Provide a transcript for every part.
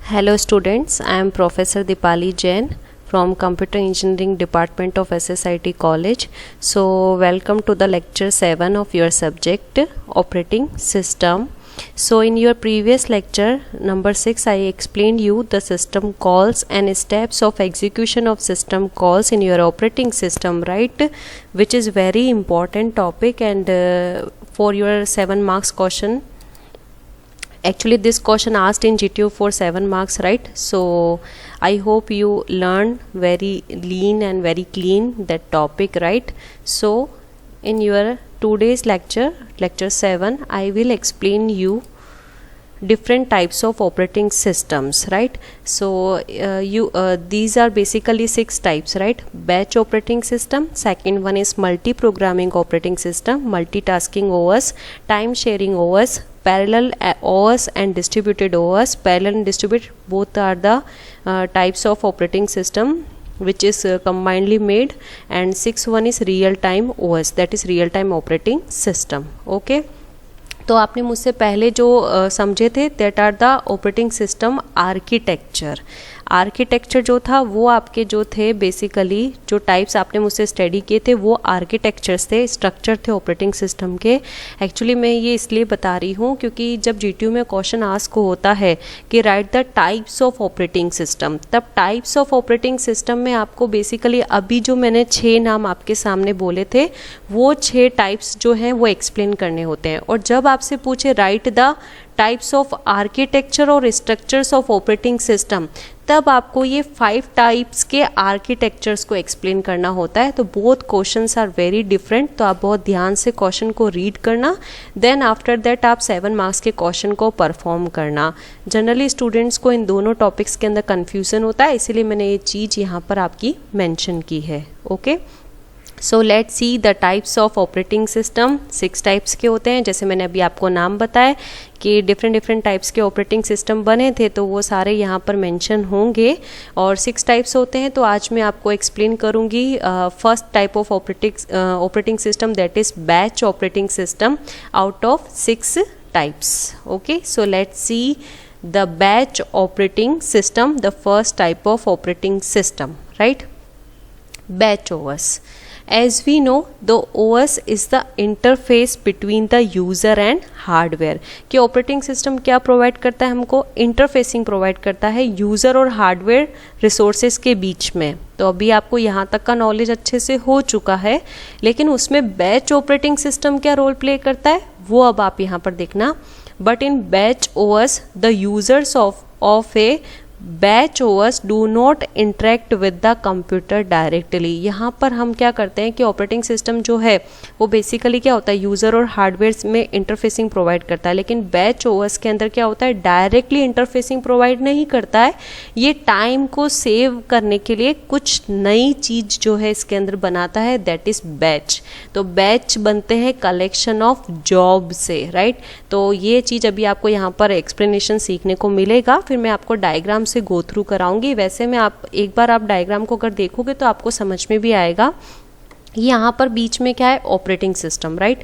Hello students, I am Professor Dipali Jain from Computer Engineering Department of SSIT College. So welcome to the lecture 7 of your subject Operating System. So in your previous lecture number 6 I explained you the system calls and steps of execution of system calls in your operating system, right, which is very important topic and for your 7 marks question. Actually this question asked in GTU for 7 marks, right? So I hope you learn very lean and very clean that topic, right? So in your today's lecture 7 I will explain you different types of operating systems, right? So these are basically 6 types, right? Batch operating system, second one is multi-programming operating system, multitasking OS, time sharing OS, parallel OS and distributed OS. Parallel and distributed both are the types of operating system which is combinedly made, and sixth one is real time OS, that is real time operating system. Okay, तो आपने मुझसे पहले जो समझे थे that are the operating system architecture जो था वो आपके जो थे बेसिकली जो टाइप्स आपने मुझसे स्टडी किए थे वो आर्किटेक्चर्स थे, स्ट्रक्चर थे ऑपरेटिंग सिस्टम के. एक्चुअली मैं ये इसलिए बता रही हूँ क्योंकि जब जीटीयू में क्वेश्चन आस्क होता है कि right the types of operating system, तब टाइप्स ऑफ ऑपरेटिंग सिस्टम में आपको बेसिकली अभी जो मैंने 6 नाम आपके सामने बोले थे वो 6 टाइप्स जो हैं वो एक्सप्लेन करने होते हैं. और जब आपसे पूछे right the types of architecture और स्ट्रक्चर्स ऑफ ऑपरेटिंग सिस्टम, तब आपको ये 5 टाइप्स के आर्किटेक्चर्स को एक्सप्लेन करना होता है. तो both questions are very different, तो आप बहुत ध्यान से क्वेश्चन को रीड करना, देन आफ्टर दैट आप 7 मार्क्स के क्वेश्चन को परफॉर्म करना. जनरली स्टूडेंट्स को इन दोनों टॉपिक्स के अंदर कन्फ्यूजन होता है, इसीलिए मैंने ये चीज़ यहाँ पर आपकी मेंशन की है. Okay, so let's see the types of operating system. 6 types के होते हैं, जैसे मैंने अभी आपको नाम बताया कि डिफरेंट टाइप्स के ऑपरेटिंग सिस्टम बने थे, तो वो सारे यहाँ पर मेंशन होंगे. और 6 टाइप्स होते हैं, तो आज मैं आपको एक्सप्लेन करूँगी first type of operating system, that is batch operating system out of 6 types. Okay, so let's see the batch operating system, the first type of operating system, right? Batch OS. As we know, the OS is the interface between the user and hardware. कि operating system क्या provide करता है हमको? Interfacing provide करता है user और hardware resources के बीच में. तो अभी आपको यहाँ तक का नॉलेज अच्छे से हो चुका है, लेकिन उसमें बैच ऑपरेटिंग सिस्टम क्या रोल प्ले करता है वो अब आप यहाँ पर देखना. But in batch OS the users of a batch OS do not interact with the computer directly. यहाँ पर हम क्या करते हैं कि ऑपरेटिंग सिस्टम जो है वो बेसिकली क्या होता है, यूज़र और हार्डवेयर में इंटरफेसिंग प्रोवाइड करता है. लेकिन बैच OS के अंदर क्या होता है, डायरेक्टली इंटरफेसिंग प्रोवाइड नहीं करता है. ये टाइम को सेव करने के लिए कुछ नई चीज़ जो है इसके अंदर बनाता है, दैट इज़ बैच. तो बैच बनते हैं कलेक्शन ऑफ जॉब से, राइट? तो ये चीज़ अभी आपको यहाँ पर एक्सप्लेनेशन सीखने को मिलेगा, फिर मैं आपको डायग्राम से गो थ्रू कराऊंगी. वैसे में आप एक बार आप डायग्राम को अगर देखोगे तो आपको समझ में भी आएगा. यहाँ पर बीच में क्या है, ऑपरेटिंग सिस्टम, राइट?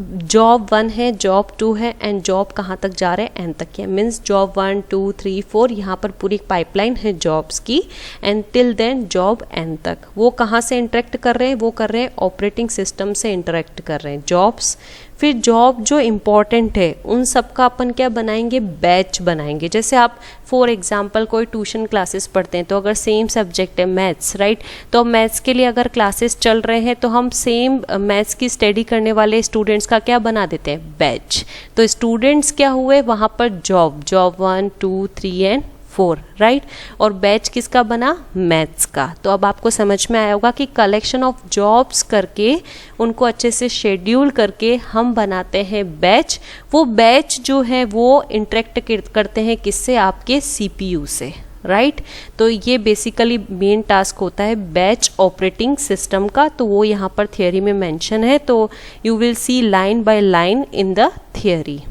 जॉब 1 है, जॉब 2 है, एंड जॉब कहाँ तक जा रहे हैं, एन तक है. मीन्स जॉब 1 2 3 4 यहाँ पर पूरी एक पाइपलाइन है जॉब्स की, and till then job N तक. वो कहाँ से इंटरेक्ट कर रहे हैं, वो कर रहे हैं ऑपरेटिंग सिस्टम से इंटरेक्ट कर रहे हैं जॉब्स. फिर जॉब जो इम्पॉर्टेंट है उन सब का अपन क्या बनाएंगे, बैच बनाएंगे. जैसे आप फॉर एग्जांपल कोई ट्यूशन क्लासेस पढ़ते हैं, तो अगर सेम सब्जेक्ट है मैथ्स, राइट, तो मैथ्स के लिए अगर क्लासेस चल रहे हैं तो हम सेम मैथ्स की स्टडी करने वाले स्टूडेंट्स का क्या बना देते हैं, बैच. तो स्टूडेंट्स क्या हुए वहाँ पर, जॉब 1 2 3 एंड 4, राइट? और बैच किसका बना, मैथ्स का. तो अब आपको समझ में आया होगा कि कलेक्शन ऑफ जॉब्स करके उनको अच्छे से शेड्यूल करके हम बनाते हैं बैच. वो बैच जो है वो इंटरेक्ट करते हैं किससे, आपके CPU से, राइट? तो ये बेसिकली मेन टास्क होता है बैच ऑपरेटिंग सिस्टम का. तो वो यहाँ पर थियोरी में मेंशन है, तो you will see line by line in the theory.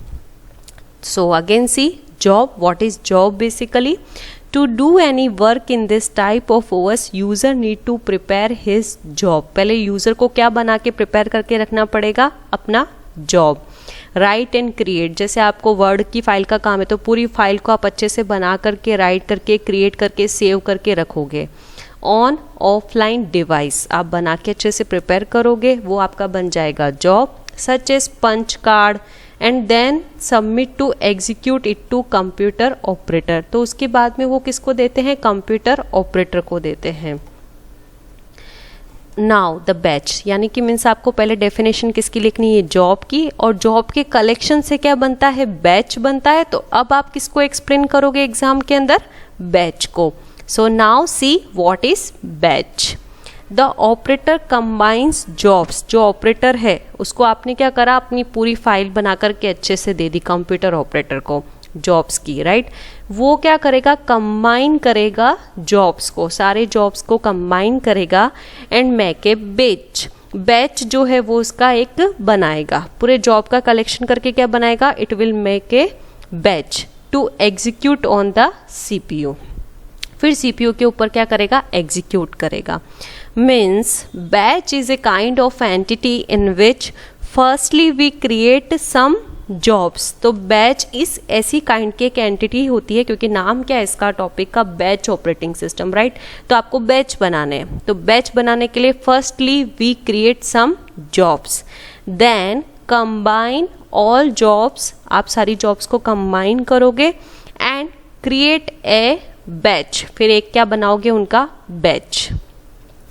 So again see job. What is job basically? To do any work in this type of OS, user need to prepare his job. पहले user को क्या बना के prepare करके रखना पड़ेगा, अपना job. Right and create, जैसे आपको वर्ड की फाइल का काम है तो पूरी फाइल को आप अच्छे से बना करके, राइट करके, क्रिएट करके, सेव करके रखोगे। ऑन ऑफलाइन डिवाइस आप बना के अच्छे से प्रिपेयर करोगे, वो आपका बन जाएगा job, such as punch card, and then submit to execute it to computer operator. तो उसके बाद में वो किसको देते हैं? कंप्यूटर ऑपरेटर को देते हैं। नाउ द बैच, यानी कि मीन्स आपको पहले डेफिनेशन किसकी लिखनी है? जॉब की, और जॉब के कलेक्शन से क्या बनता है? बैच बनता है। तो अब आप किसको एक्सप्लेन करोगे एग्जाम के अंदर? बैच को। So now see what is batch. The operator combines jobs, जो ऑपरेटर है उसको आपने क्या करा? अपनी पूरी फाइल बना करके अच्छे से दे दी कंप्यूटर ऑपरेटर को जॉब्स की, राइट। वो क्या करेगा? कंबाइन करेगा जॉब्स को, सारे जॉब्स को कंबाइन करेगा and make a batch. Batch जो है वो उसका एक बनाएगा, पूरे जॉब का कलेक्शन करके क्या बनाएगा? It will make a batch to execute on the CPU. फिर सीपीयू के ऊपर क्या करेगा? एग्जीक्यूट करेगा। Means batch is a kind of entity in which firstly we create some jobs. तो बैच इस ऐसी काइंड की एक एंटिटी होती है, क्योंकि नाम क्या है इसका टॉपिक का? Batch operating system, right. तो आपको बैच बनाने हैं, तो बैच बनाने के लिए firstly we create some jobs, then combine all jobs, आप सारी जॉब्स को कंबाइन करोगे एंड क्रिएट ए बैच, फिर एक क्या बनाओगे? उनका बैच,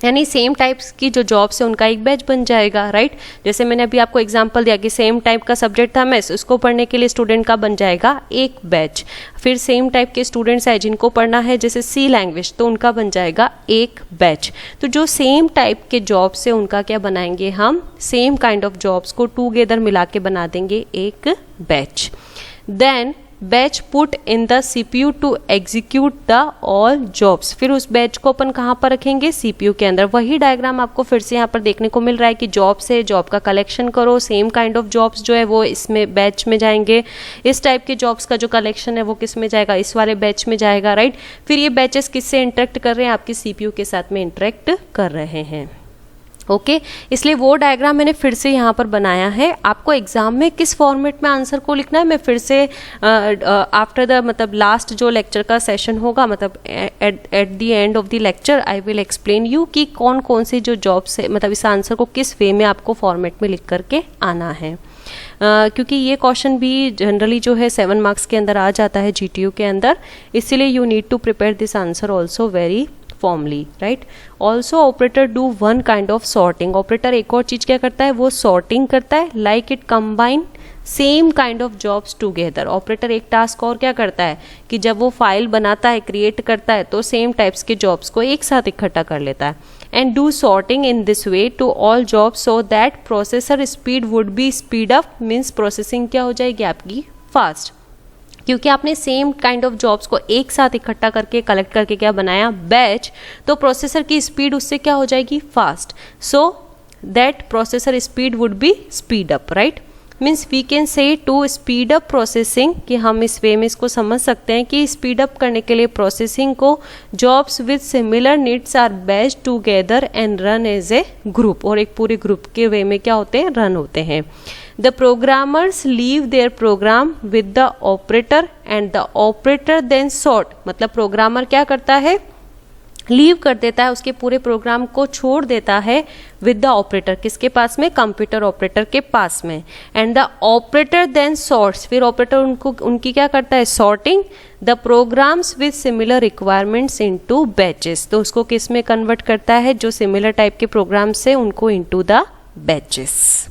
यानी सेम टाइप्स की जो जॉब्स है उनका एक बैच बन जाएगा, राइट। जैसे मैंने अभी आपको एग्जांपल दिया कि सेम टाइप का सब्जेक्ट था मैथ्स, उसको पढ़ने के लिए स्टूडेंट का बन जाएगा एक बैच। फिर सेम टाइप के स्टूडेंट्स हैं जिनको पढ़ना है जैसे सी लैंग्वेज, तो उनका बन जाएगा एक बैच। तो जो सेम टाइप के जॉब्स है उनका क्या बनाएंगे हम? सेम काइंड ऑफ जॉब्स को टूगेदर मिला के बना देंगे एक batch. Then batch put in the CPU to execute the all jobs, फिर उस बैच को अपन कहाँ पर रखेंगे? सीपीयू के अंदर। वही डायग्राम आपको फिर से यहाँ पर देखने को मिल रहा है कि जॉब से जॉब का कलेक्शन करो, सेम काइंड ऑफ जॉब्स जो है वो इसमें बैच में जाएंगे, इस टाइप के जॉब्स का जो कलेक्शन है वो किस में जाएगा? इस वाले बैच में जाएगा, राइट। फिर ये बैचेस किससे इंटरेक्ट कर रहे हैं? आपके सीपीयू के साथ में इंटरेक्ट कर रहे हैं, ओके। इसलिए वो डायग्राम मैंने फिर से यहाँ पर बनाया है। आपको एग्जाम में किस फॉर्मेट में आंसर को लिखना है मैं फिर से आफ्टर द मतलब लास्ट जो लेक्चर का सेशन होगा, मतलब at the end of the lecture I will explain you कि कौन कौन सी जो जॉब्स है, मतलब इस आंसर को किस वे में आपको फॉर्मेट में लिख करके आना है। क्योंकि ये क्वेश्चन भी जनरली जो है 7 मार्क्स के अंदर आ जाता है जीटीयू के अंदर, इसीलिए you need to prepare this answer also very formally, right. Also operator do one kind of sorting, operator एक और चीज क्या करता है? वो सॉर्टिंग करता है, like it combine same kind of jobs together. Operator एक टास्क और क्या करता है कि जब वो फाइल बनाता है, क्रिएट करता है, तो सेम टाइप्स के जॉब्स को एक साथ इकट्ठा कर लेता है and do sorting in this way to all jobs so that processor speed would be speed up. Means processing क्या हो जाएगी आपकी? फास्ट, क्योंकि आपने सेम काइंड ऑफ जॉब्स को एक साथ इकट्ठा करके कलेक्ट करके क्या बनाया? बैच। तो प्रोसेसर की स्पीड उससे क्या हो जाएगी? Fast. So that processor speed would be speed up, right. Means we can say to speed up processing, कि हम इस वे में इसको समझ सकते हैं कि स्पीड अप करने के लिए प्रोसेसिंग को jobs with similar needs are batch together and run as a group, और एक पूरे ग्रुप के वे में क्या होते हैं? रन होते हैं। The programmers leave their program with the operator and the operator then sort, मतलब प्रोग्रामर क्या करता है? लीव कर देता है, उसके पूरे प्रोग्राम को छोड़ देता है विद द ऑपरेटर, किसके पास में? कंप्यूटर ऑपरेटर के पास में। And the operator then sorts, फिर ऑपरेटर उनकी क्या करता है? Sorting the programs with similar requirements into batches, तो उसको किस में कन्वर्ट करता है? जो सिमिलर टाइप के प्रोग्राम्स है उनको into the batches.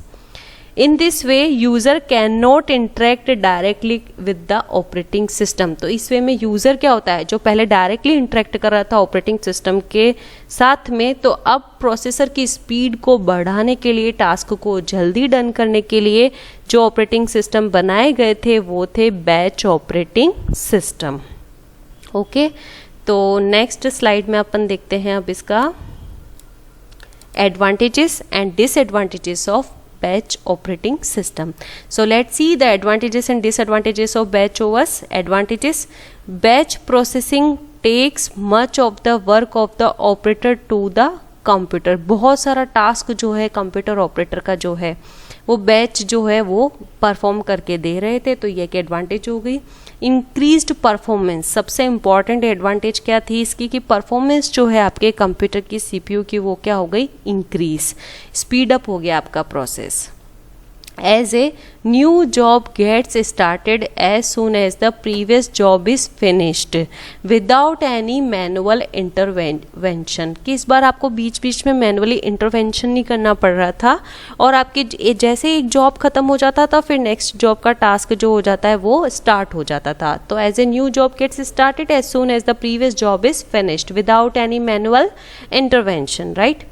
In this way user can not interact directly with the operating system. तो इस वे में यूजर क्या होता है? जो पहले डायरेक्टली इंटरेक्ट कर रहा था ऑपरेटिंग सिस्टम के साथ में, तो अब प्रोसेसर की स्पीड को बढ़ाने के लिए, टास्क को जल्दी डन करने के लिए जो ऑपरेटिंग सिस्टम बनाए गए थे वो थे बैच ऑपरेटिंग सिस्टम, ओके। तो नेक्स्ट स्लाइड में अपन देखते हैं अब इसका advantages and disadvantages of batch operating system. So let's see the advantages and disadvantages of batch OS. Advantages: batch processing takes much of the work of the operator to the computer. बहुत सारा task जो है computer operator का जो है वो batch जो है वो परफॉर्म करके दे रहे थे, तो ये एक एडवांटेज हो गई। इंक्रीज्ड परफॉर्मेंस, सबसे इंपॉर्टेंट एडवांटेज क्या थी इसकी कि परफॉर्मेंस जो है आपके कंप्यूटर की सीपीयू की वो क्या हो गई, इंक्रीज, स्पीड अप हो गया आपका process. As a new job gets started as soon as the previous job is finished without any manual intervention, कि इस बार आपको बीच बीच में मैनुअली इंटरवेंशन नहीं करना पड़ रहा था, और आपके जैसे एक जॉब खत्म हो जाता था फिर नेक्स्ट जॉब का टास्क जो हो जाता है वो स्टार्ट हो जाता था। तो as a new job gets started as soon as the previous job is finished without any manual intervention, right?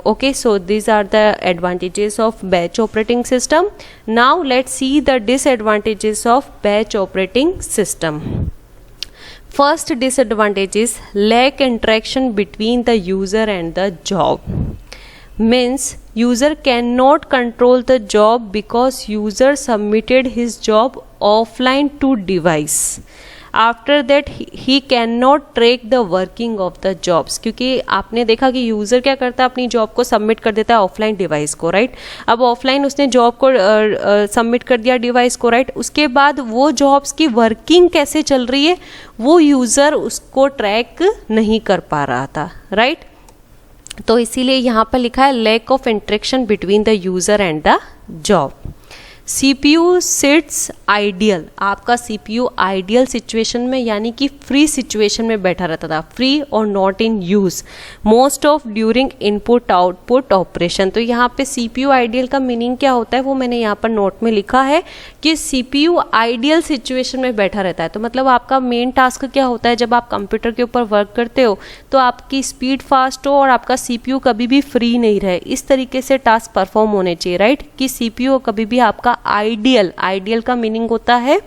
Okay, so these are the advantages of batch operating system. Now let's see the disadvantages of batch operating system. First disadvantage is lack interaction between the user and the job. Means user cannot control the job because user submitted his job offline to device. After that he can not track the working of the jobs, क्योंकि आपने देखा कि user क्या करता है, अपनी job को submit कर देता है ऑफलाइन डिवाइस को, राइट? अब ऑफलाइन उसने जॉब को सबमिट कर दिया डिवाइस को, राइट? उसके बाद वो जॉब्स की वर्किंग कैसे चल रही है वो यूज़र उसको ट्रैक नहीं कर पा रहा था, राइट? तो इसीलिए यहाँ पर लिखा है lack of interaction between the user and the job. CPU sits ideal, आपका CPU आइडियल सिचुएशन में यानी कि फ्री सिचुएशन में बैठा रहता था, फ्री और not in use most of during input output operation. तो यहाँ पे CPU आइडियल का मीनिंग क्या होता है वो मैंने यहाँ पर नोट में लिखा है कि CPU आइडियल सिचुएशन में बैठा रहता है। तो मतलब आपका मेन टास्क क्या होता है, जब आप कंप्यूटर के ऊपर वर्क करते हो तो आपकी स्पीड फास्ट हो और आपका CPU कभी भी फ्री नहीं रहे, इस तरीके से टास्क परफॉर्म होने चाहिए, राइट? कि CPU कभी भी आपका आइडियल का मीनिंग होता है,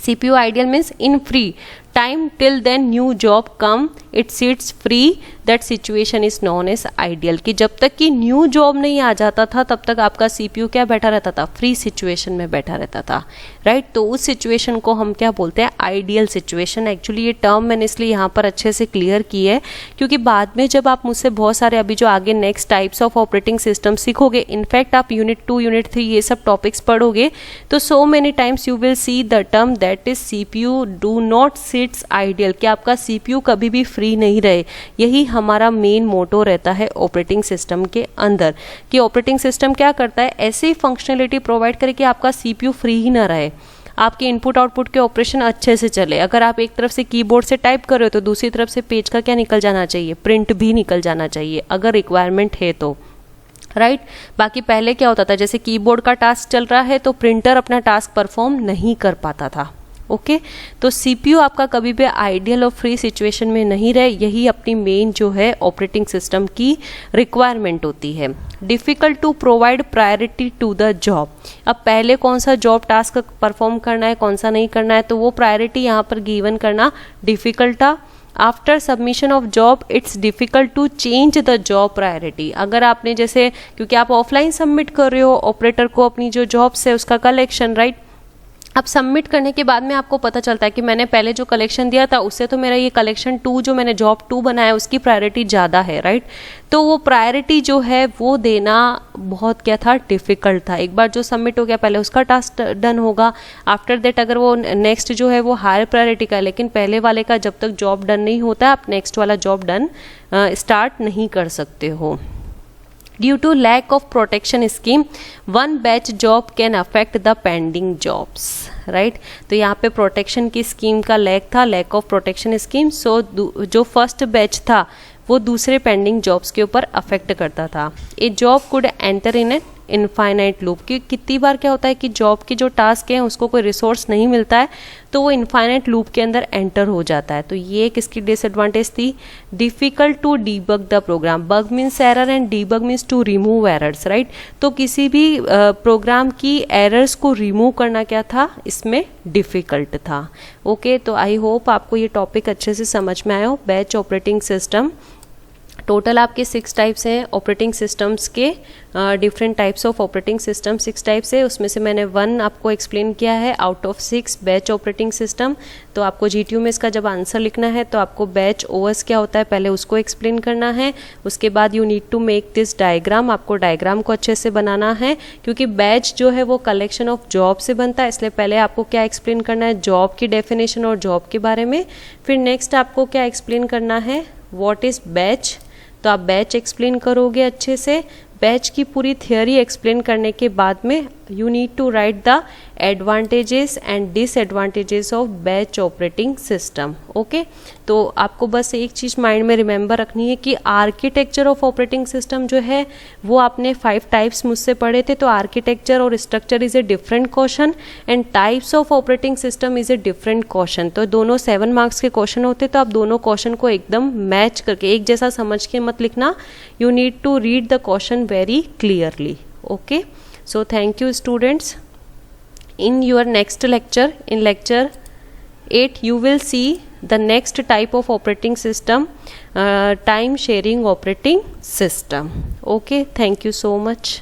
CPU ideal means in free time till then new job come it sits free, that situation is known as ideal. कि जब तक कि न्यू जॉब नहीं आ जाता था तब तक आपका CPU क्या बैठा रहता था, फ्री सिचुएशन में बैठा रहता था, राइट? तो उस सिचुएशन को हम क्या बोलते हैं, आइडियल सिचुएशन। एक्चुअली ये टर्म मैंने इसलिए यहाँ पर अच्छे से क्लियर की है क्योंकि बाद में जब आप मुझसे बहुत सारे अभी जो आगे next types of operating system सीखोगे, इनफैक्ट आप यूनिट 2 यूनिट 3 ये सब टॉपिक्स पढ़ोगे तो so many times you will see the term that is CPU do not sits ideal, कि आपका CPU कभी भी फ्री नहीं रहे। यही हमारा मेन मोटो रहता है ऑपरेटिंग सिस्टम के अंदर कि ऑपरेटिंग सिस्टम क्या करता है, ऐसी फंक्शनलिटी प्रोवाइड करे कि आपका CPU फ्री ही ना रहे, आपके इनपुट आउटपुट के ऑपरेशन अच्छे से चले। अगर आप एक तरफ से कीबोर्ड से टाइप कर रहे हो तो दूसरी तरफ से पेज का क्या निकल जाना चाहिए, प्रिंट भी निकल जाना चाहिए अगर रिक्वायरमेंट है तो, राइट? बाकी पहले क्या होता था, जैसे कीबोर्ड का टास्क चल रहा है तो प्रिंटर अपना टास्क परफॉर्म नहीं कर पाता था। ओके तो CPU आपका कभी भी आइडियल और फ्री सिचुएशन में नहीं रहे, यही अपनी मेन जो है ऑपरेटिंग सिस्टम की रिक्वायरमेंट होती है। Difficult to provide priority to the job, अब पहले कौन सा जॉब टास्क परफॉर्म करना है कौन सा नहीं करना है तो वो प्रायोरिटी यहाँ पर गिवन करना डिफ़िकल्ट था। After submission of job it's difficult to change the job priority, अगर आपने जैसे क्योंकि आप ऑफलाइन सबमिट कर रहे हो ऑपरेटर को अपनी जो जॉब्स है उसका कलेक्शन, राइट? अब सबमिट करने के बाद में आपको पता चलता है कि मैंने पहले जो कलेक्शन दिया था उससे तो मेरा ये कलेक्शन 2 जो मैंने जॉब 2 बनाया उसकी प्रायोरिटी ज़्यादा है, राइट? तो वो प्रायोरिटी जो है वो देना बहुत क्या था, डिफ़िकल्ट था। एक बार जो सबमिट हो गया पहले उसका टास्क डन होगा, आफ्टर दैट अगर वो नेक्स्ट जो है वो हायर प्रायोरिटी का है, लेकिन पहले वाले का जब तक जॉब डन नहीं होता आप नेक्स्ट वाला जॉब डन स्टार्ट नहीं कर सकते हो। Due to lack of protection scheme, one batch job can affect the pending jobs, right? तो यहाँ पे प्रोटेक्शन की स्कीम का लैक था, लैक ऑफ प्रोटेक्शन स्कीम, सो जो फर्स्ट बैच था वो दूसरे पेंडिंग जॉब्स के ऊपर अफेक्ट करता था। ए job could enter in A infinite loop, कि कितनी बार क्या होता है कि जॉब के जो टास्क हैं उसको कोई रिसोर्स नहीं मिलता है तो वो इनफाइनाइट लूप के अंदर एंटर हो जाता है। तो ये एक इसकी डिसएडवांटेज थी। Difficult to debug the program, bug means error and debug means to remove errors, right? तो किसी भी प्रोग्राम की एरर्स को रिमूव करना क्या था, इसमें डिफ़िकल्ट था। ओके तो आई होप आपको ये टॉपिक अच्छे से समझ में आया हो। बैच ऑपरेटिंग सिस्टम टोटल आपके 6 टाइप्स हैं ऑपरेटिंग सिस्टम्स के, different types of operating system 6 types है, उसमें से मैंने 1 आपको एक्सप्लेन किया है out of 6 batch operating system. तो आपको जीटीयू में इसका जब आंसर लिखना है तो आपको बैच ओएस क्या होता है पहले उसको एक्सप्लेन करना है, उसके बाद you need to make this diagram, आपको डायग्राम को अच्छे से बनाना है क्योंकि बैच जो है वो कलेक्शन ऑफ जॉब से बनता है, इसलिए पहले आपको क्या एक्सप्लेन करना है जॉब की डेफिनेशन और जॉब के बारे में। फिर नेक्स्ट आपको क्या एक्सप्लेन करना है व्हाट इज बैच, तो आप बैच एक्सप्लेन करोगे अच्छे से। बैच की पूरी थियोरी एक्सप्लेन करने के बाद में you need to write the advantages and disadvantages of batch operating system. Okay, तो आपको बस एक चीज़ माइंड में रिमेंबर रखनी है कि आर्किटेक्चर ऑफ ऑपरेटिंग सिस्टम जो है वो आपने 5 टाइप्स मुझसे पढ़े थे, तो आर्किटेक्चर और structure is a different question and types of operating system is a different question. तो दोनों 7 मार्क्स के क्वेश्चन होते, तो आप दोनों क्वेश्चन को एकदम मैच करके एक जैसा समझ के मत लिखना, you need to read the question very clearly. Okay, so thank you students. In your next lecture, in lecture 8, you will see the next type of operating system, time sharing operating system. Okay, thank you so much.